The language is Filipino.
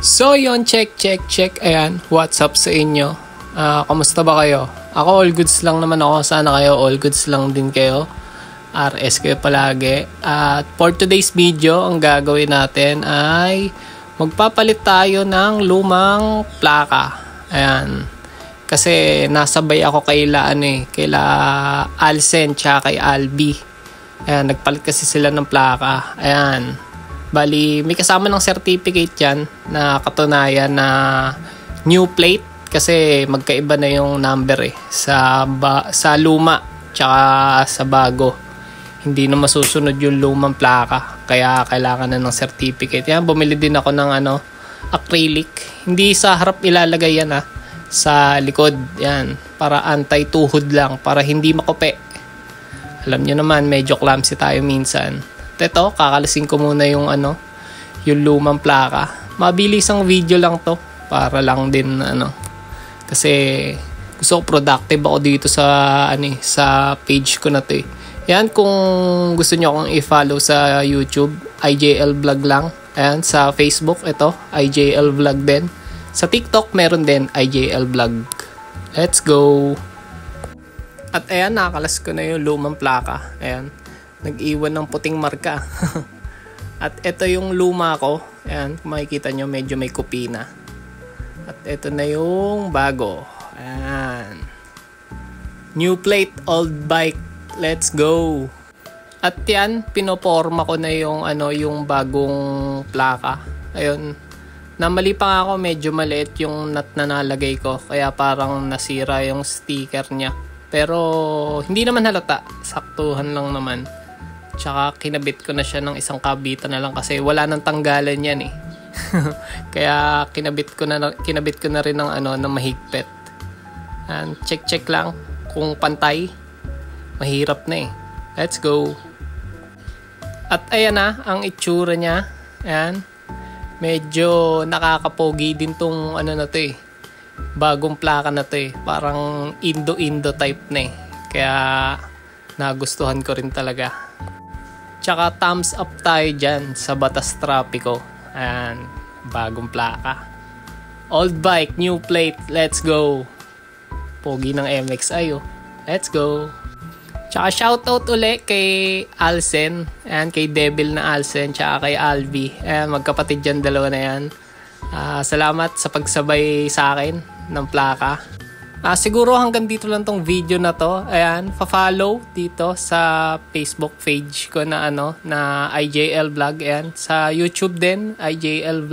So yun, check. Ayan, what's up sa inyo? Kamusta ba kayo? Ako all goods lang naman ako. Sana kayo all goods lang din kayo. RS kayo palagi. At for today's video, ang gagawin natin ay magpapalit tayo ng lumang plaka. Ayan. Kasi nasabay ako kaila Alsen tsaka kay Albi. Ayan, nagpalit kasi sila ng plaka. Ayan. Bali, may kasama ng certificate yan na katunayan na new plate kasi magkaiba na yung number sa luma tsaka sa bago. Hindi na masusunod yung lumang plaka kaya kailangan na ng certificate. Yan, bumili din ako ng acrylic. Hindi sa harap ilalagay yan sa likod. Yan, para anti-tuhod lang, para hindi makope. Alam nyo naman, medyo clumsy tayo minsan. Ito, kakalasin ko muna yung lumang plaka. Mabilis ang video lang to para lang din kasi gusto ko productive ako dito sa sa page ko na to Yan, kung gusto niyo akong i-follow sa YouTube, IJL Vlog lang. Ayan, sa Facebook ito, IJL Vlog din. Sa TikTok meron din IJL Vlog. Let's go. At ayan, nakakalas ko na yung lumang plaka. Ayan. Nag-iwan ng puting marka. At ito yung luma ko. Ayan, kung makikita nyo, medyo may kupina. At ito na yung bago. Ayan. New plate, old bike. Let's go. At yan, pinoporma ko na yung yung bagong plaka. Ayun. Namali pa nga ako, medyo maliit yung nut na nalagay ko. Kaya parang nasira yung sticker niya. Pero hindi naman halata. Saktuhan lang naman. Tsaka kinabit ko na siya ng isang kabitan na lang kasi wala nang tanggalan yan Kaya kinabit ko na rin ng mahigpit. And check lang kung pantay. Mahirap na Let's go. At ayan ang itsura niya. Ayan. Medyo nakakapogi din tong na to bagong plaka na to Parang Indo type na Kaya nagustuhan ko rin talaga. Tsaka thumbs up tayo dyan sa batas trapiko. Ayan, bagong plaka. Old bike, new plate, let's go. Pogi ng MXI Let's go. Tsaka shoutout uli kay Alsen. Ayan, kay Devil na Alsen. Tsaka kay Albi. Ayan, magkapatid dyan, dalawa na yan. Salamat sa pagsabay sa akin ng plaka. Siguro hanggang dito lang tong video na to. Ayan, pa-follow dito sa Facebook page ko na na IJL Vlog. Ayan, sa YouTube din, IJL Vlog.